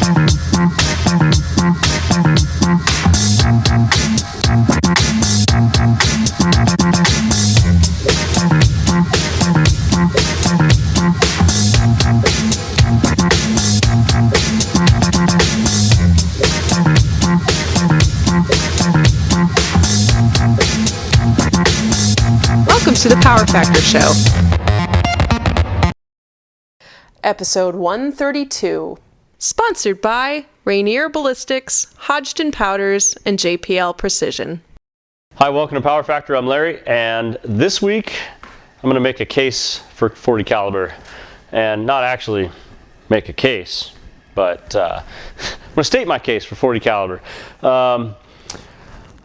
Welcome to the Power Factor Show. Episode 132. Sponsored by Rainier Ballistics, Hodgdon Powders, and JPL Precision. Hi, welcome to Power Factor. I'm Larry, and this week I'm going to make a case for .40 caliber, and not actually make a case, but I'm going to state my case for .40 caliber. I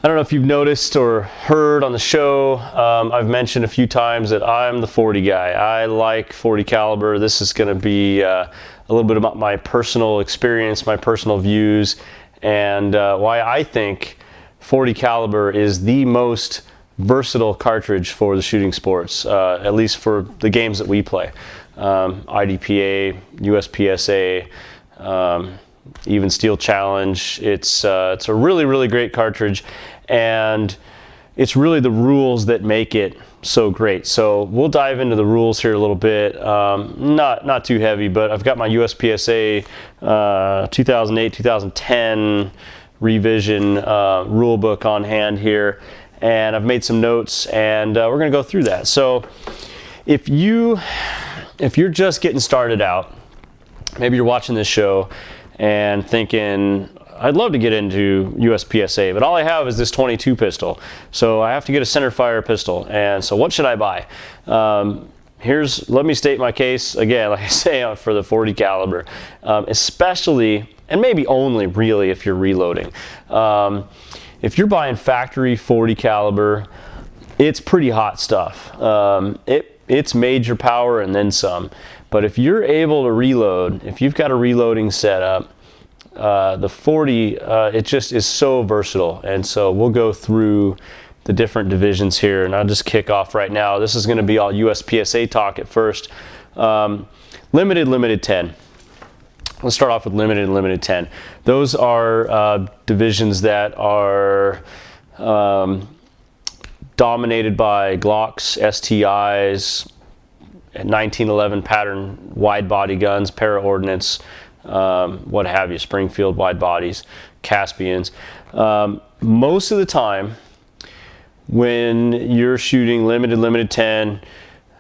don't know if you've noticed or heard on the show, I've mentioned a few times that I'm the .40 guy. I like .40 caliber. This is going to be a little bit about my personal experience, my personal views, and why I think .40 caliber is the most versatile cartridge for the shooting sports, at least for the games that we play. IDPA, USPSA, even Steel Challenge. It's a really, really great cartridge, and it's really the rules that make it so great. So we'll dive into the rules here a little bit. Not too heavy, but I've got my USPSA 2008-2010 revision rule book on hand here, and I've made some notes, and we're going to go through that. So if you're just getting started out, maybe you're watching this show and thinking, I'd love to get into USPSA, but all I have is this 22 pistol. So I have to get a center fire pistol. And so what should I buy? Let me state my case again, like I say, for the .40 caliber, especially, and maybe only really if you're reloading. If you're buying factory .40 caliber, it's pretty hot stuff. It's major power and then some. But if you're able to reload, if you've got a reloading setup, the .40, it just is so versatile. And so we'll go through the different divisions here, and I'll just kick off right now. This is going to be all USPSA talk at first. Limited 10. Let's start off with limited and limited 10. Those are divisions that are dominated by Glocks, STIs, 1911 pattern wide body guns, para-ordnance, what have you, Springfield wide bodies, Caspians. Most of the time when you're shooting limited 10,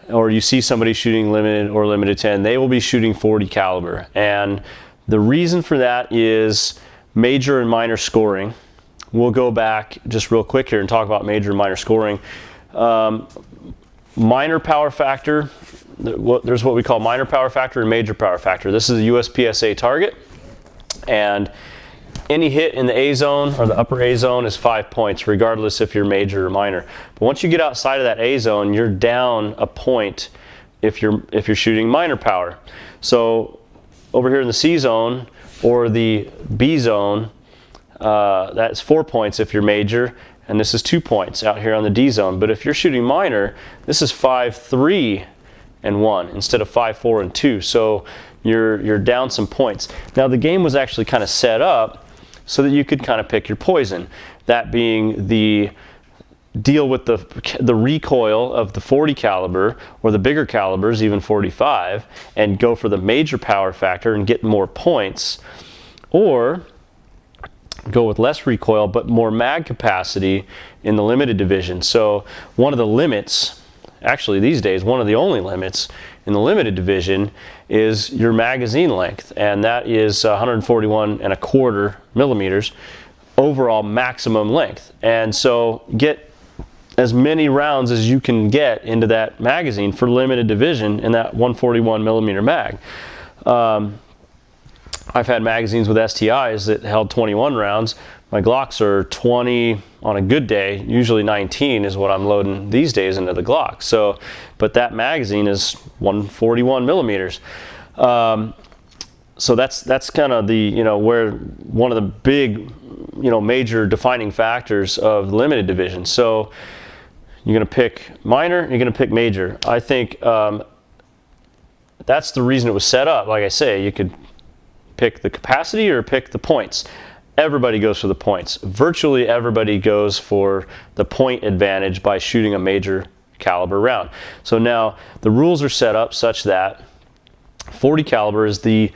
or you see somebody shooting limited or limited 10, they will be shooting .40 caliber. And the reason for that is major and minor scoring. We'll go back just real quick here and talk about major and minor scoring. Minor power factor, there's what we call minor power factor and major power factor. This is a USPSA target, and any hit in the A zone or the upper A zone is 5 points, regardless if you're major or minor. But once you get outside of that A zone, you're down a point if you're shooting minor power. So over here in the C zone or the B zone, that's 4 points if you're major, and this is 2 points out here on the D zone. But if you're shooting minor, this is 5, 3, and 1 instead of 5, 4, and 2. So you're down some points. Now the game was actually kind of set up so that you could kind of pick your poison. That being the deal with the recoil of the .40 caliber or the bigger calibers, even .45, and go for the major power factor and get more points, or go with less recoil but more mag capacity in the limited division. So one of the limits, actually these days, one of the only limits in the limited division is your magazine length, and that is 141.25 millimeters overall maximum length. And so get as many rounds as you can get into that magazine for limited division in that 141 millimeter mag. I've had magazines with STIs that held 21 rounds. My Glocks are 20 on a good day. Usually 19 is what I'm loading these days into the Glock. So, but that magazine is 141 millimeters. So that's kind of the, where one of the big, major defining factors of the limited division. So you're going to pick minor, you're going to pick major. I think that's the reason it was set up. Like I say, you could pick the capacity or pick the points? Everybody goes for the points. Virtually everybody goes for the point advantage by shooting a major caliber round. So now the rules are set up such that 40 caliber is the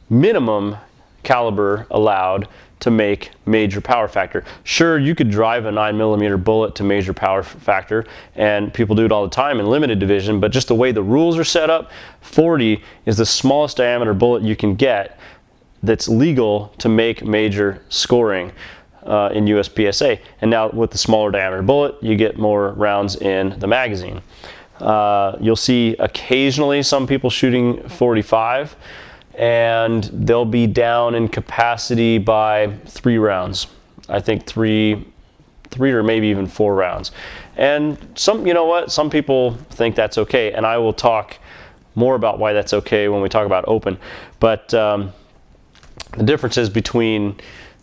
minimum caliber allowed to make major power factor. Sure, you could drive a 9mm bullet to major power factor, and people do it all the time in limited division, but just the way the rules are set up, 40 is the smallest diameter bullet you can get that's legal to make major scoring in USPSA. And now with the smaller diameter bullet, you get more rounds in the magazine. You'll see occasionally some people shooting 45, and they'll be down in capacity by 3 rounds. I think three or maybe even 4 rounds. And some, you know what, some people think that's okay, and I will talk more about why that's okay when we talk about open. But the differences between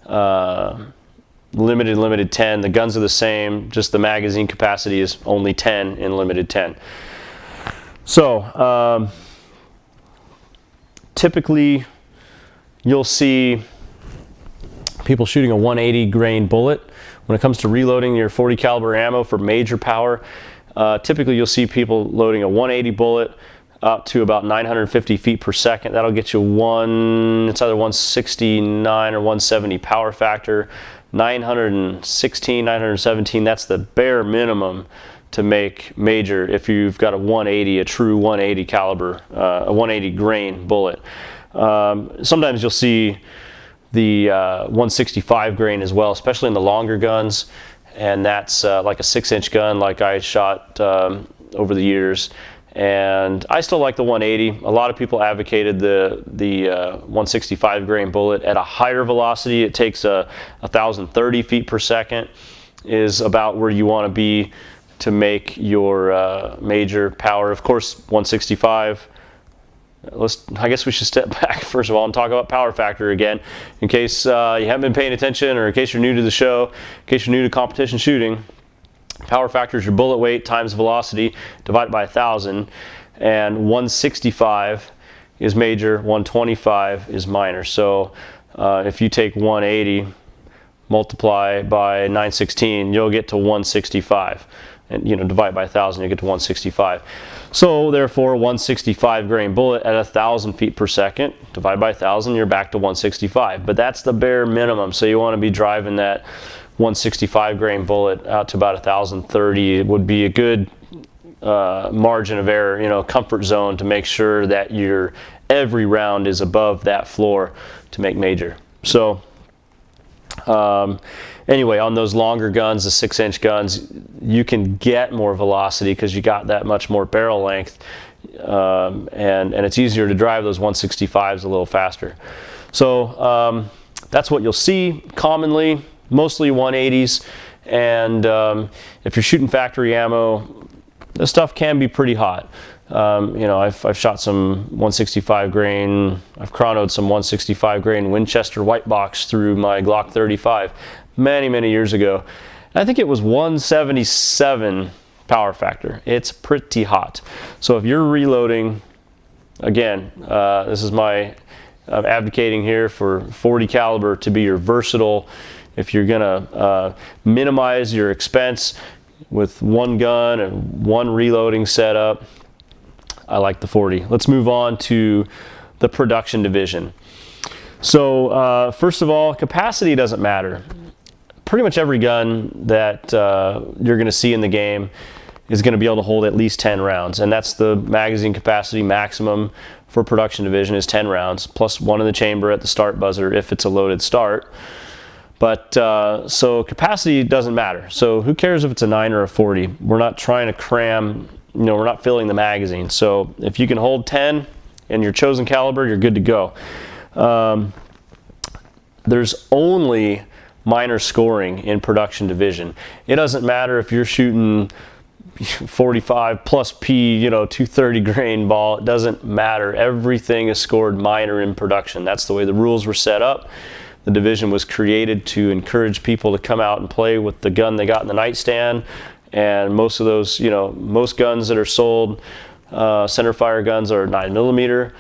limited and limited 10, the guns are the same, just the magazine capacity is only 10 in limited 10. So typically you'll see people shooting a 180 grain bullet. When it comes to reloading your 40 caliber ammo for major power, typically you'll see people loading a 180 bullet up to about 950 feet per second. That'll get you it's either 169 or 170 power factor. 916, 917, that's the bare minimum to make major if you've got a 180, a true 180 caliber, a 180 grain bullet. Sometimes you'll see the 165 grain as well, especially in the longer guns, and that's like a 6-inch gun like I shot over the years. And I still like the 180. A lot of people advocated the 165 grain bullet at a higher velocity. It takes 1,030 feet per second is about where you want to be to make your major power. Of course, 165. I guess we should step back first of all and talk about power factor again, in case you haven't been paying attention, or in case you're new to the show, in case you're new to competition shooting. Power factor is your bullet weight times velocity divided by 1,000, and 165 is major, 125 is minor. So if you take 180, multiply by 916, you'll get to 165, and divide by 1,000, you get to 165. So therefore, 165 grain bullet at 1,000 feet per second, divide by 1,000, you're back to 165. But that's the bare minimum. So you want to be driving that 165 grain bullet out to about 1,030. It would be a good margin of error, comfort zone, to make sure that your every round is above that floor to make major. So anyway, on those longer guns, the 6-inch guns, you can get more velocity because you got that much more barrel length, and it's easier to drive those 165s a little faster. So that's what you'll see commonly. Mostly 180s, and if you're shooting factory ammo, this stuff can be pretty hot. I've shot some 165 grain, I've chronoed some 165 grain Winchester white box through my Glock 35 many years ago. And I think it was 177 power factor. It's pretty hot. So if you're reloading, again, this is my advocating here for 40 caliber to be your versatile. If you're gonna minimize your expense with one gun and one reloading setup, I like the 40. Let's move on to the production division. So first of all, capacity doesn't matter. Pretty much every gun that you're gonna see in the game is gonna be able to hold at least 10 rounds, and that's the magazine capacity maximum for production division is 10 rounds, plus one in the chamber at the start buzzer if it's a loaded start. But so capacity doesn't matter. So who cares if it's a 9 or a 40? We're not trying to cram, we're not filling the magazine. So if you can hold 10 in your chosen caliber, you're good to go. There's only minor scoring in production division. It doesn't matter if you're shooting 45 plus P, 230 grain ball. It doesn't matter. Everything is scored minor in production. That's the way the rules were set up. The division was created to encourage people to come out and play with the gun they got in the nightstand. And most of those, most guns that are sold, centerfire guns, are 9mm.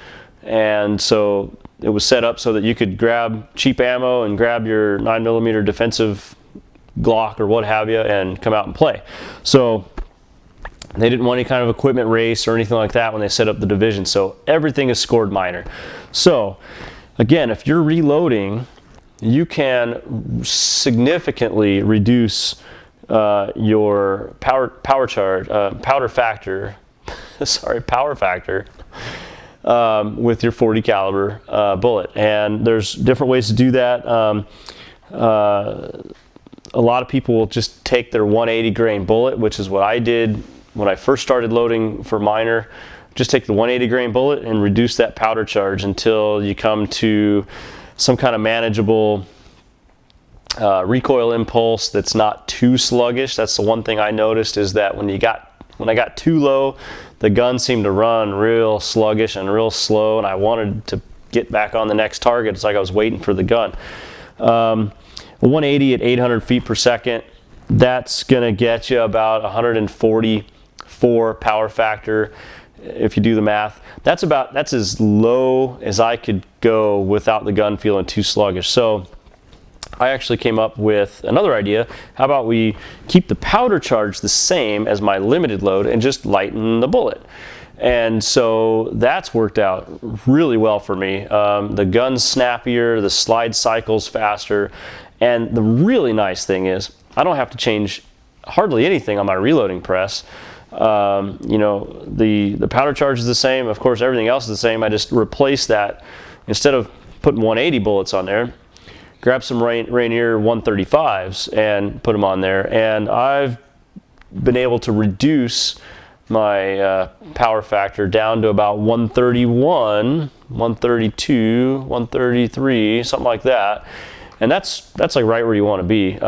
And so it was set up so that you could grab cheap ammo and grab your 9mm defensive Glock or what have you and come out and play. So they didn't want any kind of equipment race or anything like that when they set up the division. So everything is scored minor. So again, if you're reloading, you can significantly reduce your powder factor with your 40 caliber bullet. And there's different ways to do that. A lot of people will just take their 180 grain bullet, which is what I did when I first started loading for minor. Just take the 180 grain bullet and reduce that powder charge until you come to some kind of manageable recoil impulse that's not too sluggish. That's the one thing I noticed, is that when I got too low, the gun seemed to run real sluggish and real slow, and I wanted to get back on the next target. It's like I was waiting for the gun. 180 at 800 feet per second, that's gonna get you about 144 power factor. If you do the math, that's as low as I could go without the gun feeling too sluggish. So I actually came up with another idea. How about we keep the powder charge the same as my limited load and just lighten the bullet? And so that's worked out really well for me. The gun's snappier, the slide cycle's faster, and the really nice thing is I don't have to change hardly anything on my reloading press. The powder charge is the same. Of course, everything else is the same. I just replace that. Instead of putting 180 bullets on there, grab some Rainier 135s and put them on there. And I've been able to reduce my power factor down to about 131, 132, 133, something like that. And that's like right where you want to be.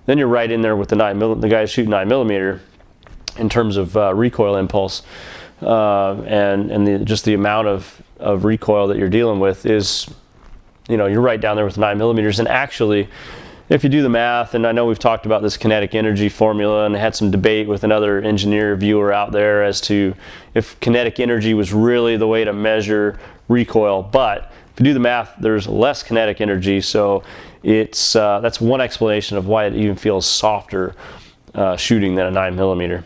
Then you're right in there with the guys shooting 9mm. In terms of recoil impulse, and just the amount of recoil that you're dealing with is, you're right down there with 9mm. And actually, if you do the math, and I know we've talked about this kinetic energy formula and had some debate with another engineer viewer out there as to if kinetic energy was really the way to measure recoil. But if you do the math, there's less kinetic energy, so that's one explanation of why it even feels softer shooting than a 9mm.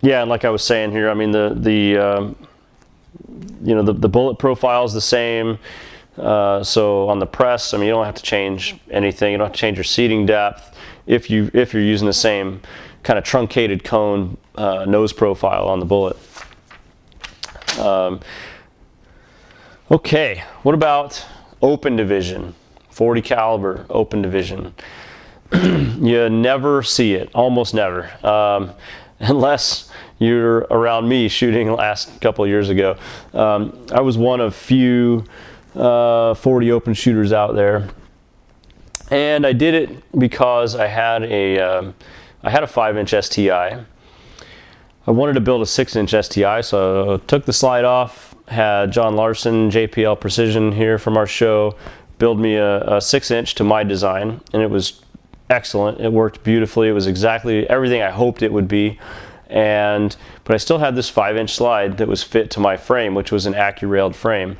Yeah, and like I was saying here, I mean the bullet profile is the same. So on the press, I mean, you don't have to change anything. You don't have to change your seating depth if you're using the same kind of truncated cone nose profile on the bullet. Okay, what about open division? 40 caliber open division. You never see it, almost never, unless you're around me shooting last couple of years ago. I was one of few 40 open shooters out there, and I did it because I had a 5-inch STI. I wanted to build a 6-inch STI, so I took the slide off, had John Larson, JPL Precision here from our show, build me a 6-inch to my design, and it was excellent. It worked beautifully. It was exactly everything I hoped it would be. But I still had this 5-inch slide that was fit to my frame, which was an AccuRailed frame.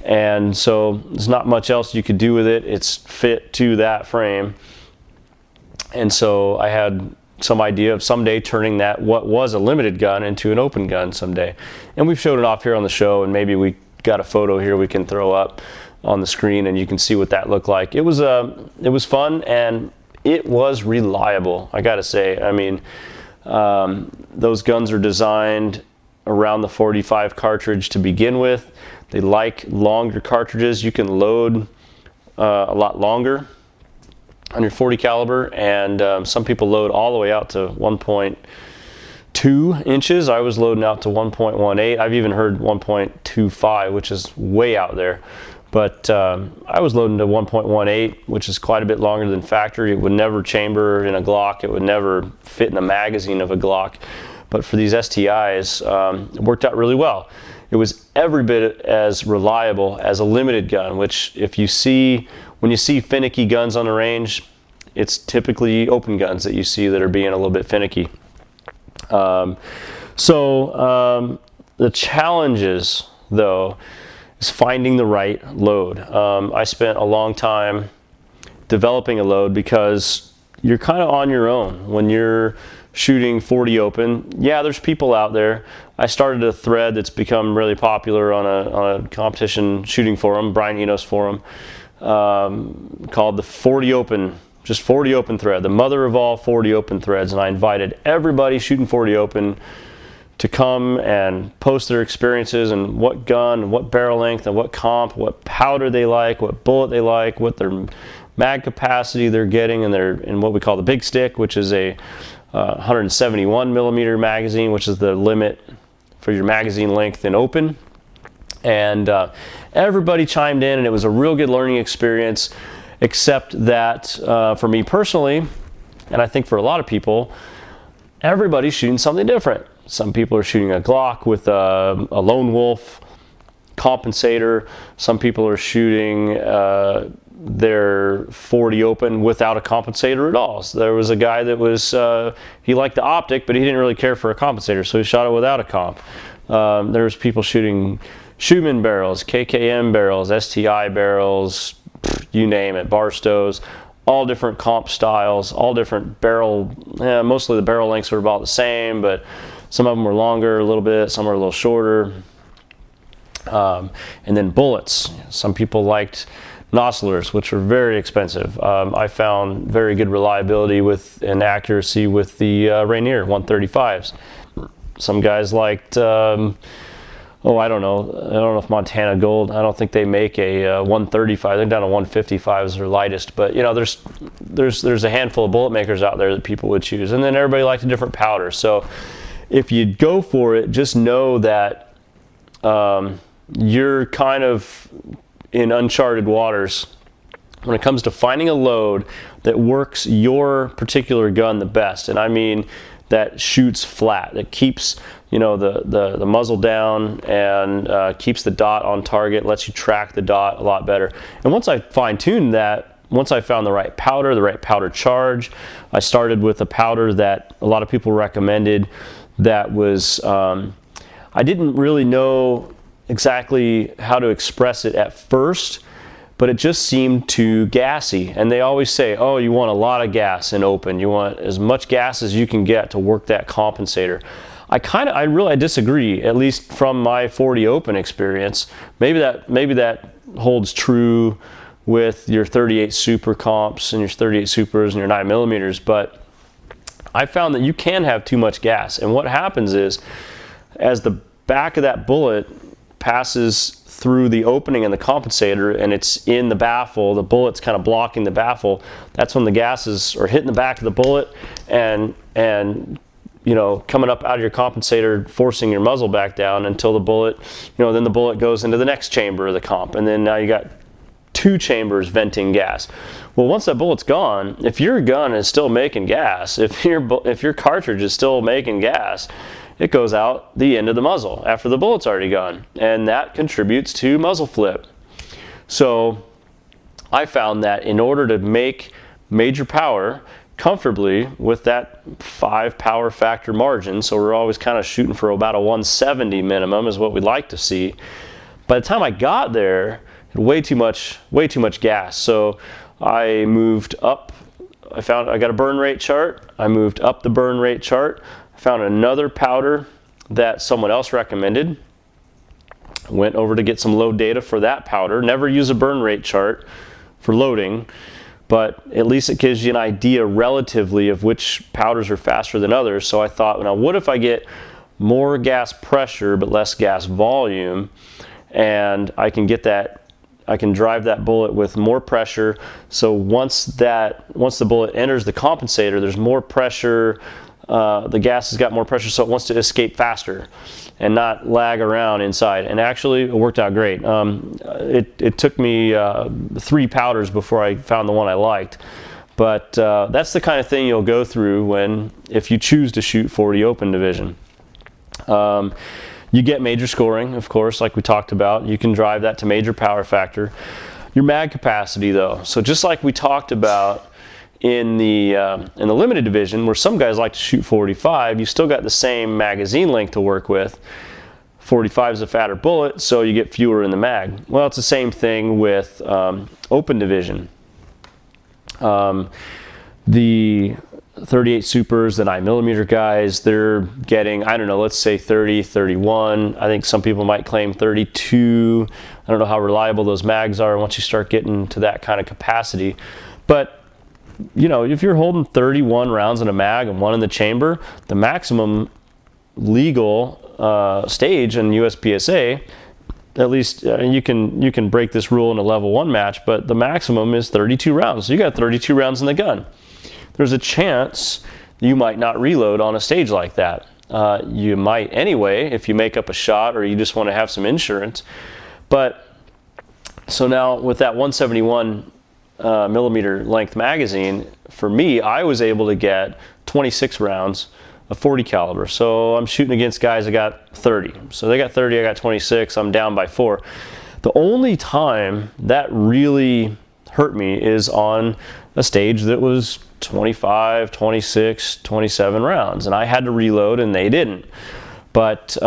And so there's not much else you could do with it. It's fit to that frame. And so I had some idea of someday turning that what was a limited gun into an open gun someday. And we've showed it off here on the show, and maybe we got a photo here we can throw up on the screen and you can see what that looked like. It was fun, and it was reliable, I gotta say. I mean, those guns are designed around the 45 cartridge to begin with. They like longer cartridges. You can load a lot longer on your 40 caliber, and some people load all the way out to 1.2 inches. I was loading out to 1.18. I've even heard 1.25, which is way out there. But I was loading to 1.18, which is quite a bit longer than factory. It would never chamber in a Glock. It would never fit in the magazine of a Glock. But for these STIs, it worked out really well. It was every bit as reliable as a limited gun, which when you see finicky guns on the range, it's typically open guns that you see that are being a little bit finicky. So the challenges, though, is finding the right load. I spent a long time developing a load because you're kind of on your own when you're shooting 40 open. Yeah, there's people out there. I started a thread that's become really popular on a competition shooting forum, Brian Eno's forum, called the 40 open, just 40 open thread, the mother of all 40 open threads. And I invited everybody shooting 40 open to come and post their experiences and what gun, and what barrel length, and what comp, what powder they like, what bullet they like, what their mag capacity they're getting in what we call the big stick, which is a 171 millimeter magazine, which is the limit for your magazine length in open. And everybody chimed in, and it was a real good learning experience, except that for me personally, and I think for a lot of people, everybody's shooting something different. Some people are shooting a Glock with a Lone Wolf compensator. Some people are shooting their 40 open without a compensator at all. So there was a guy that was, he liked the optic, but he didn't really care for a compensator, so he shot it without a comp. There's people shooting Schumann barrels, KKM barrels, STI barrels, you name it, Barstows, all different comp styles, all different barrel, mostly the barrel lengths were about the same, but some of them were longer a little bit, some were a little shorter. And then bullets. Some people liked Nosslers, which were very expensive. I found very good reliability and accuracy with the Rainier 135s. Some guys liked, I don't know if Montana Gold, I don't think they make a 135. They're down to 155 as their lightest. But there's a handful of bullet makers out there that people would choose. And then everybody liked a different powder. So if you go for it, just know that you're kind of in uncharted waters when it comes to finding a load that works your particular gun the best. And I mean that shoots flat, that keeps the muzzle down and keeps the dot on target, lets you track the dot a lot better. And once I fine-tuned that, once I found the right powder charge, I started with a powder that a lot of people recommended that was, I didn't really know exactly how to express it at first, but it just seemed too gassy. And they always say, oh, you want a lot of gas in open. You want as much gas as you can get to work that compensator. I really disagree, at least from my 40 open experience. Maybe that holds true with your 38 Super comps and your 38 Supers and your 9 millimeters, but I found that you can have too much gas. And what happens is, as the back of that bullet passes through the opening in the compensator and it's in the baffle, the bullet's kind of blocking the baffle, that's when the gases are hitting the back of the bullet and coming up out of your compensator, forcing your muzzle back down until the bullet, then the bullet goes into the next chamber of the comp, and then now you got two chambers venting gas. Well, once that bullet's gone, if your gun is still making gas, if your cartridge is still making gas, it goes out the end of the muzzle after the bullet's already gone, and that contributes to muzzle flip. So I found that in order to make major power comfortably with that 5 power factor margin, so we're always kind of shooting for about a 170 minimum is what we'd like to see. By the time I got there, way too much gas. So I moved up. I got a burn rate chart. I moved up the burn rate chart. I found another powder that someone else recommended. Went over to get some load data for that powder. Never use a burn rate chart for loading, but at least it gives you an idea relatively of which powders are faster than others. So I thought, now what if I get more gas pressure but less gas volume, and I can drive that bullet with more pressure. So once the bullet enters the compensator, there's more pressure. The gas has got more pressure, so it wants to escape faster and not lag around inside. And actually, it worked out great. It took me 3 powders before I found the one I liked. But that's the kind of thing you'll go through if you choose to shoot 40 open division. You get major scoring, of course, like we talked about. You can drive that to major power factor. Your mag capacity, though. So just like we talked about in the limited division, where some guys like to shoot 45, you still got the same magazine length to work with. 45 is a fatter bullet, so you get fewer in the mag. Well, it's the same thing with open division. The 38 Supers, the 9mm guys, they're getting, I don't know, let's say 30, 31. I think some people might claim 32. I don't know how reliable those mags are once you start getting to that kind of capacity. But, you know, if you're holding 31 rounds in a mag and 1 in the chamber, the maximum legal stage in USPSA, at least you can break this rule in a level 1 match, but the maximum is 32 rounds. So you got 32 rounds in the gun. There's a chance you might not reload on a stage like that. You might anyway if you make up a shot or you just want to have some insurance. But so now with that 171 millimeter length magazine, for me, I was able to get 26 rounds of 40 caliber. So I'm shooting against guys that got 30. So they got 30, I got 26, I'm down by 4. The only time that really hurt me is on a stage that was 25, 26, 27 rounds, and I had to reload and they didn't. But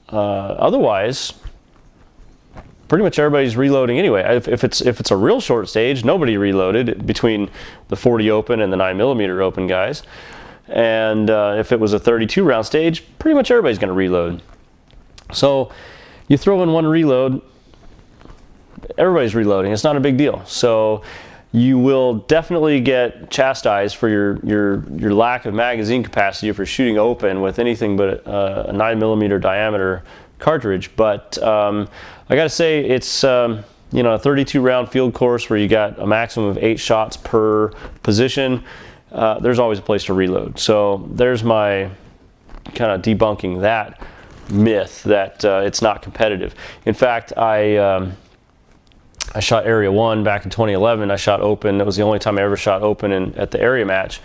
otherwise, pretty much everybody's reloading anyway. If it's a real short stage, nobody reloaded between the 40 open and the 9mm open guys. And if it was a 32 round stage, pretty much everybody's going to reload. So you throw in one reload, everybody's reloading. It's not a big deal. So you will definitely get chastised for your lack of magazine capacity if you're shooting open with anything but a 9mm diameter cartridge. But I got to say, it's you know, a 32 round field course where you got a maximum of 8 shots per position. There's always a place to reload. So there's my kind of debunking that myth that it's not competitive. In fact, I shot Area 1 back in 2011. I shot open. That was the only time I ever shot open at the area match.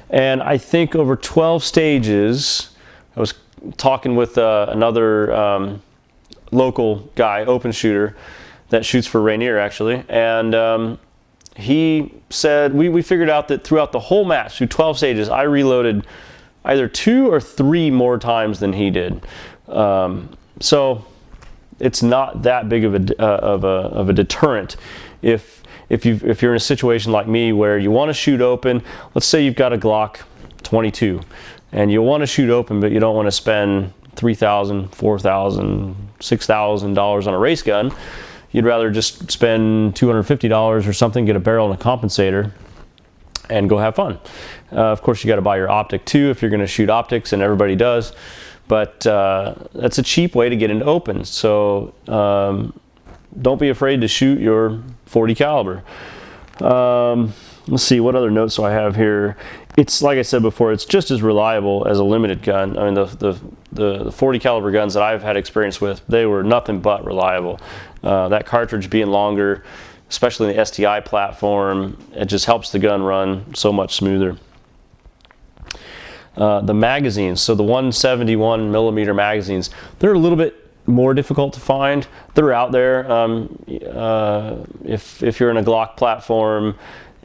And I think over 12 stages, I was talking with another local guy, open shooter, that shoots for Rainier actually. And he said, we figured out that throughout the whole match, through 12 stages, I reloaded either 2 or 3 more times than he did. So it's not that big of a deterrent if you're in a situation like me where you want to shoot open. Let's say you've got a Glock 22 and you want to shoot open, but you don't want to spend $3,000, $4,000, $6,000 on a race gun. You'd rather just spend $250 or something, get a barrel and a compensator, and go have fun. Of course, you got to buy your optic too if you're going to shoot optics, and everybody does. But that's a cheap way to get into open. So don't be afraid to shoot your 40 caliber. Let's see, what other notes do I have here? It's like I said before, it's just as reliable as a limited gun. I mean, the 40 caliber guns that I've had experience with, they were nothing but reliable. That cartridge being longer, especially in the STI platform, it just helps the gun run so much smoother. The magazines, so the 171 millimeter magazines, they're a little bit more difficult to find. They're out there. If you're in a Glock platform,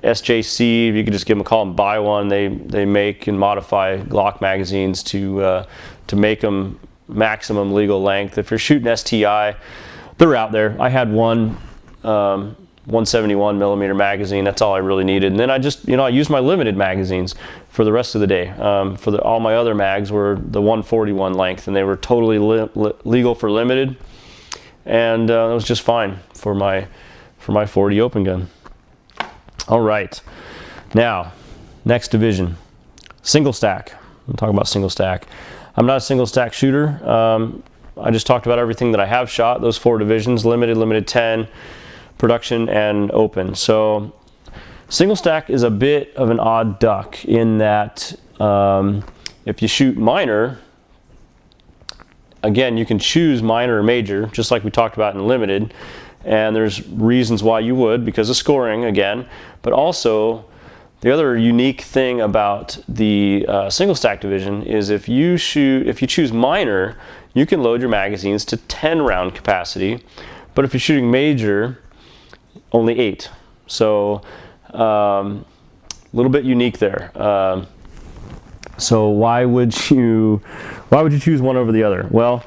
SJC, you can just give them a call and buy one. They make and modify Glock magazines to make them maximum legal length. If you're shooting STI, they're out there. I had one 171 millimeter magazine. That's all I really needed. And then I just, I used my limited magazines for the rest of the day. All my other mags were the 141 length, and they were totally legal for limited. And it was just fine for my 40 open gun. All right, now next division, single stack. I'm talking about single stack. I'm not a single stack shooter. I just talked about everything that I have shot, those 4 divisions, limited 10, production, and open. So single stack is a bit of an odd duck in that if you shoot minor, again, you can choose minor or major, just like we talked about in limited. And there's reasons why you would, because of scoring again, but also the other unique thing about the single stack division is if you choose minor, you can load your magazines to 10 round capacity, but if you're shooting major, only 8. So little bit unique there. So why would you choose one over the other? Well,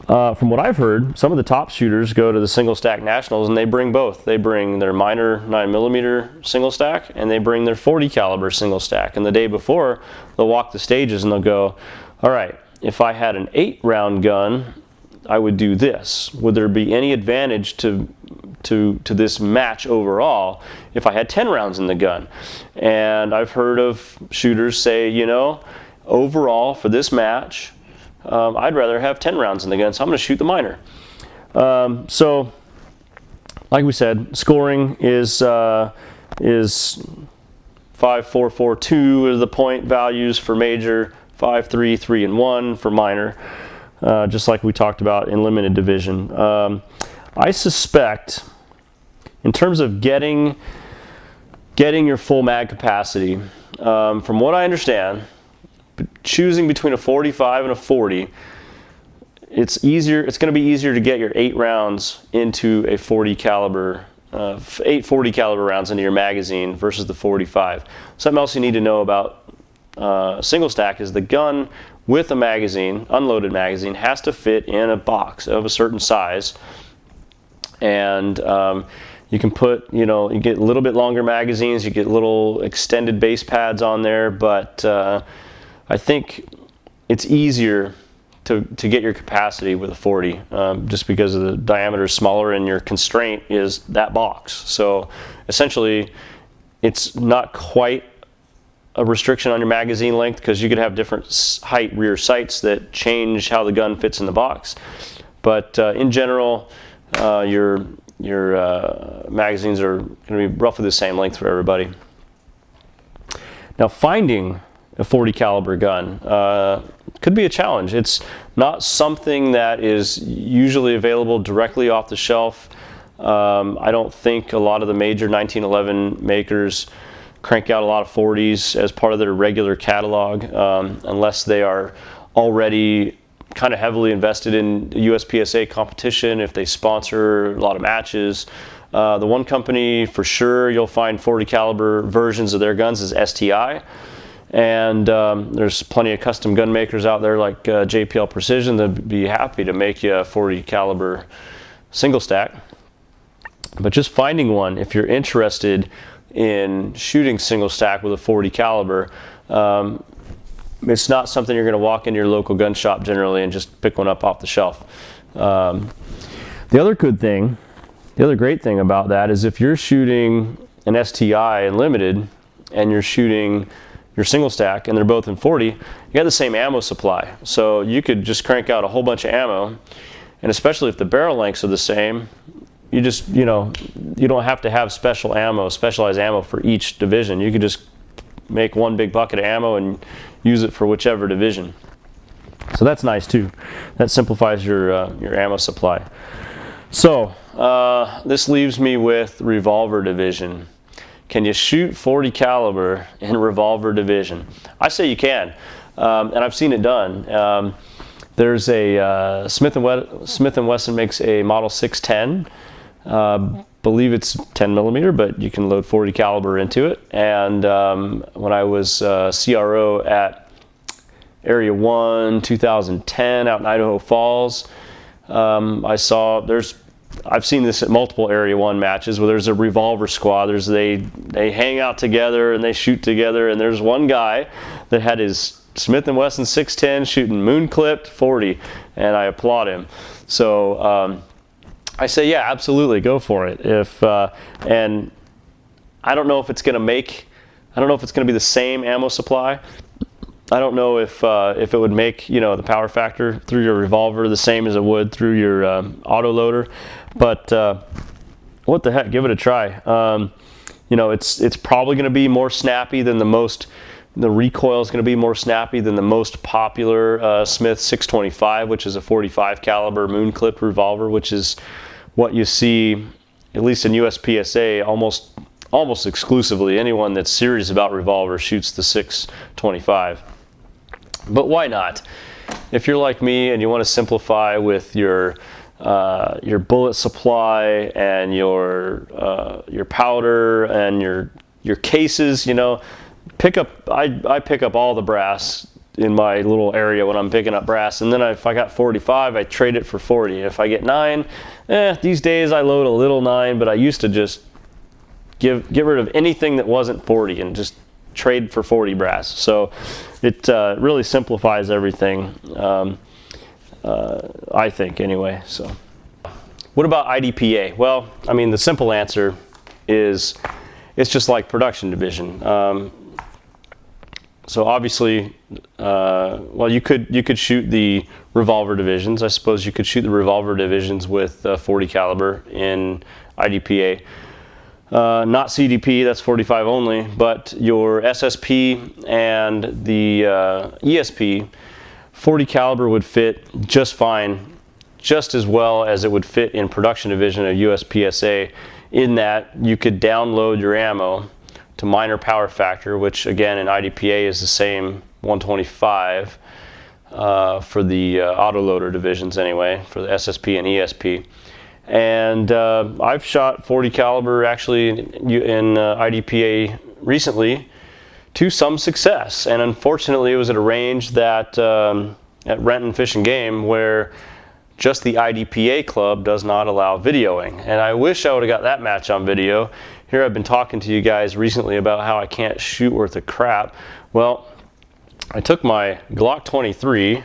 from what I've heard, some of the top shooters go to the single stack nationals and they bring both. They bring their minor 9mm single stack and they bring their 40 caliber single stack. And the day before, they'll walk the stages and they'll go, all right, if I had an 8-round gun, I would do this. Would there be any advantage to this match overall if I had 10 rounds in the gun? And I've heard of shooters say, you know, overall for this match, I'd rather have 10 rounds in the gun, so I'm going to shoot the minor. So, like we said, scoring is 5, 4, 4, 2 are the point values for major, 5, 3, 3, and 1 for minor, just like we talked about in limited division. I suspect, in terms of getting your full mag capacity, from what I understand, choosing between a 45 and a 40, it's going to be easier to get your 8 rounds into a 40 caliber, 8 40 caliber rounds into your magazine versus the 45. Something else you need to know about single stack is the gun with a magazine, unloaded magazine, has to fit in a box of a certain size. And you can put, you get a little bit longer magazines, you get little extended base pads on there, but I think it's easier to get your capacity with a 40 just because of the diameter is smaller and your constraint is that box. So essentially it's not quite a restriction on your magazine length because you could have different height rear sights that change how the gun fits in the box. But in general, your magazines are going to be roughly the same length for everybody. Now finding a 40 caliber gun could be a challenge. It's not something that is usually available directly off the shelf. I don't think a lot of the major 1911 makers crank out a lot of 40s as part of their regular catalog unless they are already kind of heavily invested in USPSA competition, if they sponsor a lot of matches. The one company for sure you'll find 40 caliber versions of their guns is STI. And there's plenty of custom gun makers out there like JPL Precision that'd be happy to make you a 40 caliber single stack. But just finding one, if you're interested in shooting single stack with a 40 caliber, it's not something you're going to walk into your local gun shop generally and just pick one up off the shelf. The other great thing about that is if you're shooting an STI in limited and you're shooting your single stack and they're both in 40, you got the same ammo supply. So you could just crank out a whole bunch of ammo, and especially if the barrel lengths are the same, you just, you don't have to have specialized ammo for each division. You could just make one big bucket of ammo and use it for whichever division. So that's nice too. That simplifies your ammo supply. So this leaves me with Revolver division. Can you shoot 40 caliber in Revolver division? I say you can, and I've seen it done. There's a Smith & Wesson makes a model 610. Believe it's 10mm, but you can load 40 caliber into it. And when I was CRO at Area 1 2010 out in Idaho Falls, I've seen this at multiple Area 1 matches where there's a Revolver squad. They hang out together and they shoot together, and there's one guy that had his Smith & Wesson 610 shooting moon clipped 40, and I applaud him. So I say, yeah, absolutely, go for it. And I don't know if it's going to be the same ammo supply. I don't know if it would make the power factor through your Revolver the same as it would through your auto loader, but what the heck, give it a try. It's probably going to be more snappy than the recoil is going to be more snappy than the most popular Smith 625, which is a 45 caliber moon clipped revolver, which is what you see, at least in USPSA, almost exclusively. Anyone that's serious about revolver shoots the 625. But why not? If you're like me and you want to simplify with your bullet supply and your powder and your your cases, I pick up all the brass in my little area when I'm picking up brass, and then if I got 45, I trade it for 40. If I get 9, these days I load a little 9, but I used to just get rid of anything that wasn't 40 and just trade for 40 brass. So it really simplifies everything, I think, anyway. So what about IDPA? Well, I mean, the simple answer is it's just like production division. So obviously, well, you could shoot the revolver divisions. I suppose you could shoot the revolver divisions with 40 caliber in IDPA. Not CDP, that's 45 only, but your SSP and the ESP, 40 caliber would fit just fine, just as well as it would fit in production division of USPSA, in that you could download your ammo to minor power factor, which again in IDPA is the same 125 for the autoloader divisions anyway, for the SSP and ESP. And I've shot 40 caliber actually in IDPA recently to some success, and unfortunately it was at a range that at Renton Fish and Game where just the IDPA club does not allow videoing, and I wish I would have got that match on video. Here I've been talking to you guys recently about how I can't shoot worth a crap. Well, I took my Glock 23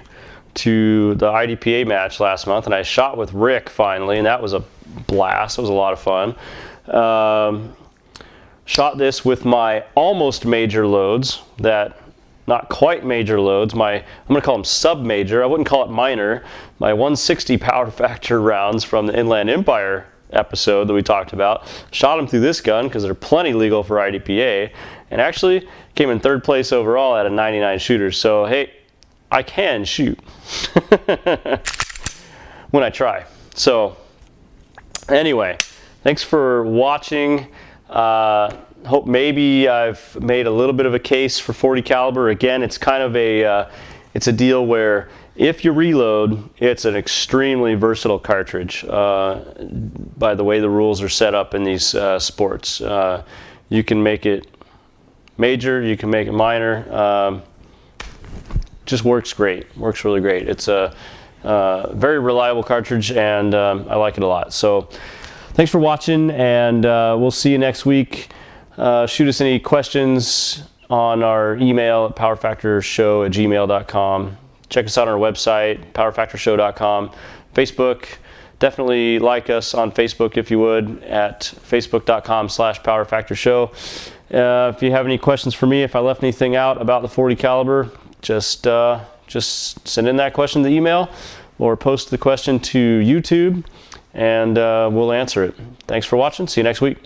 to the IDPA match last month, and I shot with Rick finally, and that was a blast. It was a lot of fun. Shot this with my almost major loads, that not quite major loads, I'm going to call them sub-major, I wouldn't call it minor, my 160 power factor rounds from the Inland Empire episode that we talked about. Shot them through this gun because they're plenty legal for IDPA, and actually came in 3rd place overall out of 99 shooters. So hey, I can shoot when I try. So anyway, thanks for watching. Hope maybe I've made a little bit of a case for 40 caliber. Again, it's kind of it's a deal where if you reload, it's an extremely versatile cartridge. By the way the rules are set up in these sports, you can make it major, you can make it minor. Just works great, works really great. It's a very reliable cartridge, and I like it a lot. So thanks for watching, and we'll see you next week. Shoot us any questions on our email at powerfactorshow@gmail.com. Check us out on our website, powerfactorshow.com. Facebook, definitely like us on Facebook if you would, at facebook.com/powerfactorshow. If you have any questions for me, if I left anything out about the 40 caliber, just send in that question to the email or post the question to YouTube, and we'll answer it. Thanks for watching. See you next week.